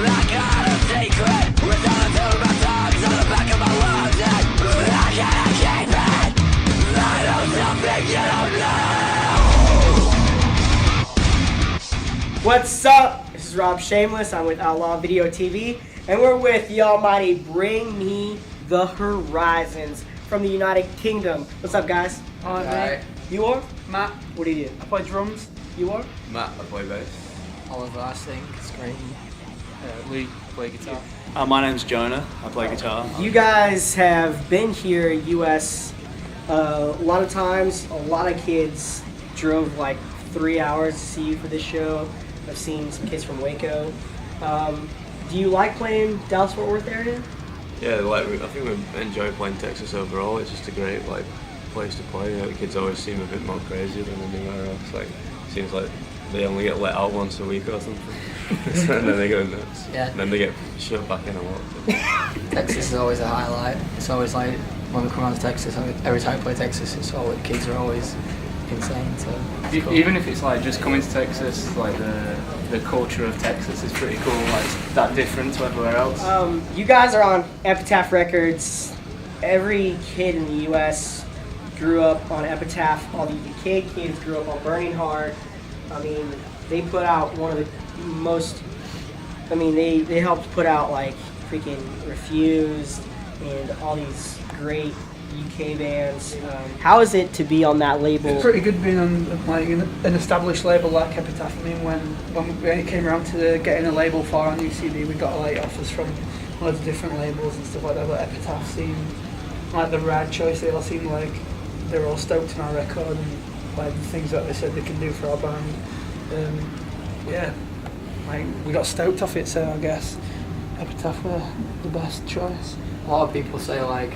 I got a secret with all of my tongues on the back of my lungs, and I can't keep it. I know something you don't know. What's up? This is Rob Shameless. I'm with OutlawVideoTV, and we're with the almighty Bring Me the Horizons from the United Kingdom. What's up, guys? Alright. You are? Matt. What do you do? I play drums. You are? Matt, I play bass. Oliver, I sing, scream. Lee, play guitar. My name's Jona. I play guitar. You guys have been here, U.S. A lot of times. A lot of kids drove like 3 hours to see you for this show. I've seen some kids from Waco. Do you like playing Dallas-Fort Worth area? Yeah, I think we enjoy playing Texas overall. It's just a great place to play. The kids always seem a bit more crazy than anywhere else. Seems like they only get let out once a week or something. And then they go nuts. Yeah. And then they get shoved back in a lot. Texas is always a highlight. It's always like, when we come around to Texas, every time we play Texas, it's always, the kids are always insane. So it's cool. Even if it's like just coming to Texas, like the culture of Texas is pretty cool. Like it's that different to everywhere else. You guys are on Epitaph Records. Every kid in the U.S. grew up on Epitaph. All the UK kids grew up on Burning Heart. I mean, they put out one of the most. I mean, they helped put out like freaking Refused and all these great UK bands. How is it to be on that label? It's pretty good being on like an established label like Epitaph. I mean, when it came around to getting a label for our new CD, we got like offers from loads of different labels and stuff like that. But Epitaph seemed like the right choice. They all seemed like they were all stoked on our record and like the things that they said they can do for our band. Yeah, like we got stoked off it. So I guess Epitaph were the best choice. A lot of people say like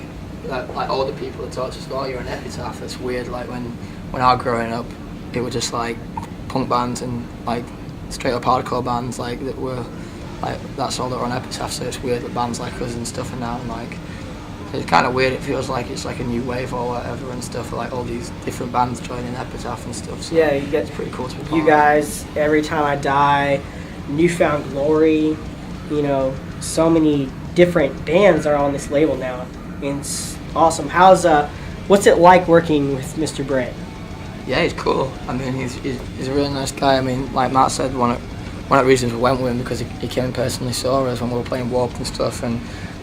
older people that talk to us, oh, you're an Epitaph. It's weird. Like when I was growing up, it was just like punk bands and like straight up hardcore bands like that were like that's all that were on Epitaph. So it's weird that bands like us and stuff are now like. It's kind of weird. It feels like it's like a new wave or whatever and stuff. Like all these different bands joining Epitaph and stuff. So yeah, you get it's pretty cool to be part you guys. Every Time I Die, Newfound Glory. You know, so many different bands are on this label now. It's awesome. What's it like working with Mr. Brett? Yeah, he's cool. I mean, he's a really nice guy. I mean, like Matt said, one of the reasons we went with him because he came and personally saw us when we were playing Warped and stuff, and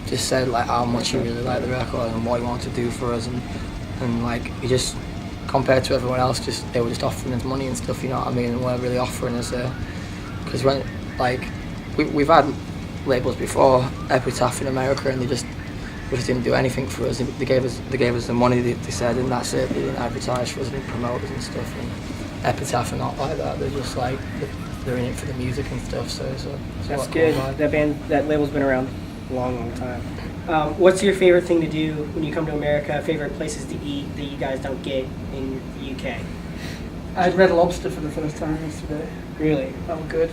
just said like how much he really liked the record and what he wanted to do for us, and like he just compared to everyone else, they were just offering us money and stuff. You know what I mean? And weren't really offering us because when like we've had labels before, Epitaph in America, and they just didn't do anything for us. They gave us the money, they said, and that's it. They didn't advertise for us, they didn't promote us and stuff. And Epitaph are not like that. They're just like they're in it for the music and stuff. So That's good. That label's been around a long time. What's your favorite thing to do when you come to America? Favorite places to eat that you guys don't get in the UK? I had Red Lobster for the first time yesterday. Really? Oh, good.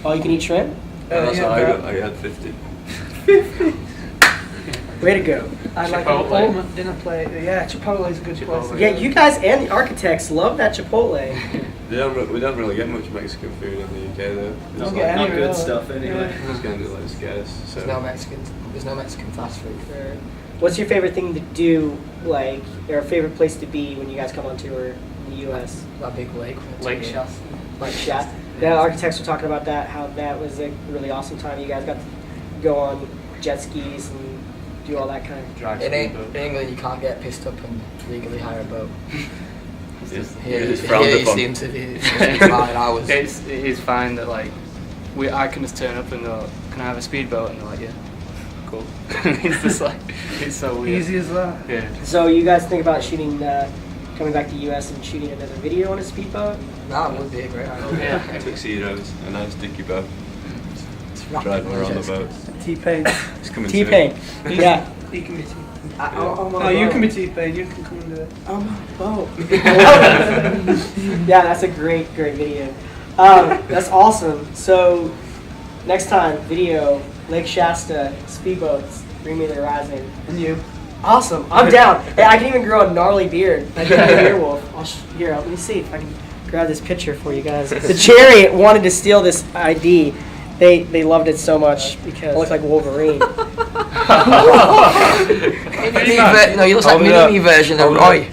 Oh, you can eat shrimp? I had 50. Way to go. I like an ultimate dinner plate. Yeah, Chipotle is a good place. Yeah, you guys and the architects love that Chipotle. We don't really get much Mexican food in the UK though. Don't get any good stuff anyway. It's just kind of like scarce. So. there's no Mexican fast food. What's your favorite thing to do, like, or favorite place to be when you guys come on tour in the U.S.? That big lake. Lake Shasta. Like Shasta. The architects were talking about that, how that was a really awesome time. You guys got to go on jet skis and do all that kind of. In England, you can't get pissed up and legally hire a boat. It's frowned upon. Seems to be fine. It is fine that like I can just turn up and go, can I have a speedboat? And they're like, yeah, cool. It's just like it's so weird. Easy as that. Yeah. So you guys think about shooting, coming back to the U.S. and shooting another video on a speedboat? That would be a great idea. Yeah. Tuxedos, a nice dicky boat. It's Driving around the boat. T-Pain. It's coming T-Pain. Yeah. You can be T-Pain. Oh, you can be T-Pain. You can come and do it. Oh. Yeah, that's a great video. That's awesome. So next time, video, Lake Shasta, speedboats, Bring Me the Horizon. And you. Awesome. I'm down. Hey, I can even grow a gnarly beard. I can be a werewolf. Here, let me see if I can grab this picture for you guys. The Chariot wanted to steal this ID, They loved it so much because I look like Wolverine. No, you look like mini version of Roy.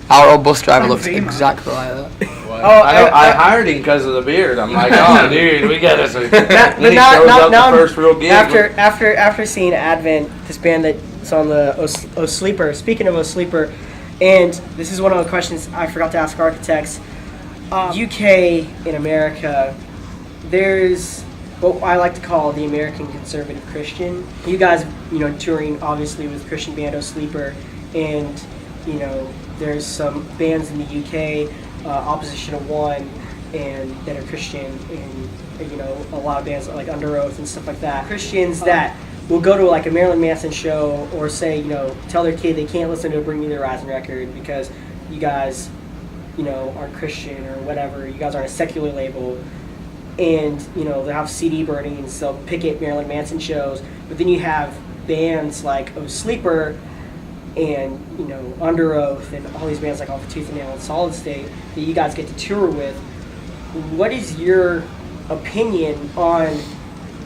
Our old bus driver looks exactly like that. Well, I hired him because of the beard. I'm like, oh, dude, we got us. First real gig. After seeing Advent, this band that's on the O Sleeper. Speaking of O Sleeper, and this is one of the questions I forgot to ask architects. UK in America, there's what I like to call the American conservative Christian. You guys, touring obviously with Christian band O Sleeper, and there's some bands in the UK, Opposition of One, and that are Christian, and a lot of bands like Under Oath and stuff like that. Christians that will go to like a Marilyn Manson show, or say tell their kid they can't listen to a Bring Me the Horizon record because you guys aren't Christian or whatever. You guys aren't a secular label, and they'll have CD burnings. They'll picket Marilyn Manson shows, but then you have bands like O Sleeper and Under Oath and all these bands like Off the Tooth and Nail and Solid State that you guys get to tour with. What is your opinion on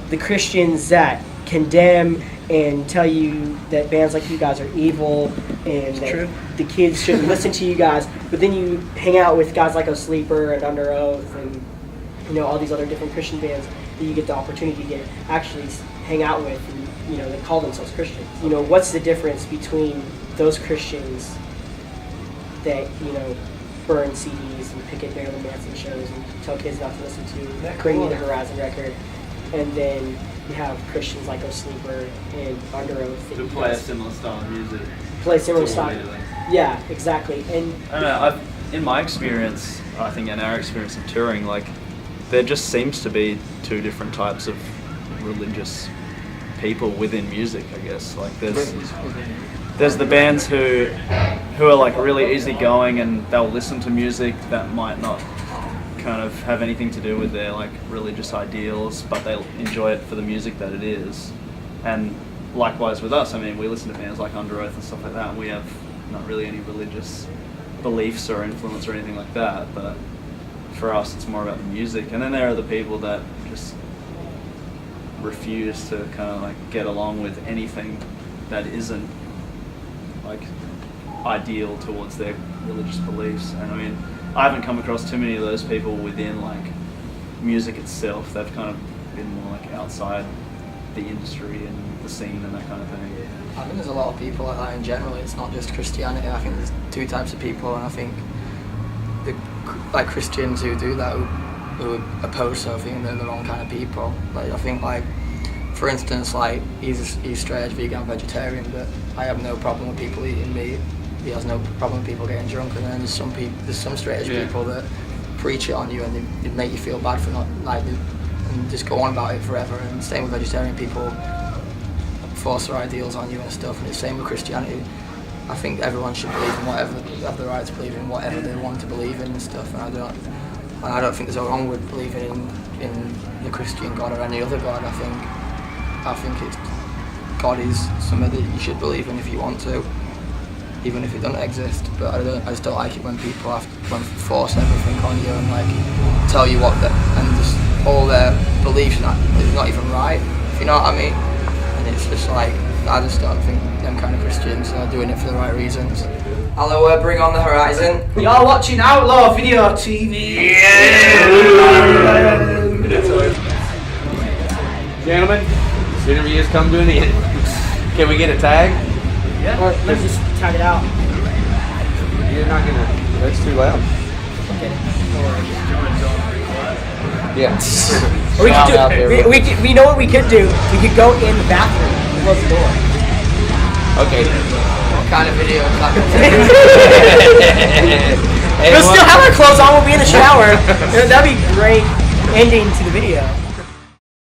the Christians that condemn and tell you that bands like you guys are evil and that the kids shouldn't listen to you guys, but then you hang out with guys like O Sleeper and Under Oath and all these other different Christian bands that you get the opportunity to actually hang out with, and they call themselves Christians. What's the difference between those Christians that burn CDs and picket Marilyn Manson shows and tell kids not to listen to Bring Me the Horizon record, and then you have Christians like O Sleeper and Under Oath To play a similar style of music. Play similar style. Yeah, exactly. And I don't know, in my experience, I think in our experience of touring, like there just seems to be two different types of religious people within music, I guess. Like there's the bands who are like really easygoing and they'll listen to music that might not kind of have anything to do with their like religious ideals, but they'll enjoy it for the music that it is. And likewise with us, I mean, we listen to bands like Under Oath and stuff like that, and we have not really any religious beliefs or influence or anything like that, but for us it's more about the music. And then there are the people that just refuse to kind of like get along with anything that isn't like ideal towards their religious beliefs. And I mean, I haven't come across too many of those people within like music itself. They've kind of been more like outside the industry and the scene and that kind of thing. I think there's a lot of people like that in general. It's not just Christianity. I think there's two types of people, and I think like Christians who do that, who oppose something, they're the wrong kind of people. Like I think, like for instance, like he's straight edge vegan, vegetarian, but I have no problem with people eating meat. He has no problem with people getting drunk. And then there's some straight edge people that preach it on you and they make you feel bad for not like and just go on about it forever. And same with vegetarian people, force their ideals on you and stuff. And it's the same with Christianity. I think everyone should believe in whatever, have the right to believe in whatever they want to believe in and stuff. And I don't think there's a wrong with believing in the Christian God or any other God. I think it's God is something that you should believe in if you want to, even if it doesn't exist. But I just don't like it when people have to force everything on you and like tell you what and just all their beliefs is not even right, if you know what I mean. And it's just like, I just don't think them kind of Christians are doing it for the right reasons. Hello, Bring on the Horizon. You're watching Outlaw Video TV. Gentlemen, this interview has come to an end. Can we get a tag? Yeah. Or let's just tag it out. You're not gonna. That's too loud. Okay. Yeah. Or we know what we could do. We could go in the bathroom and close the door. Okay. What kind of video is that? We'll still have our clothes on. We'll be in the shower. That'd be great ending to the video.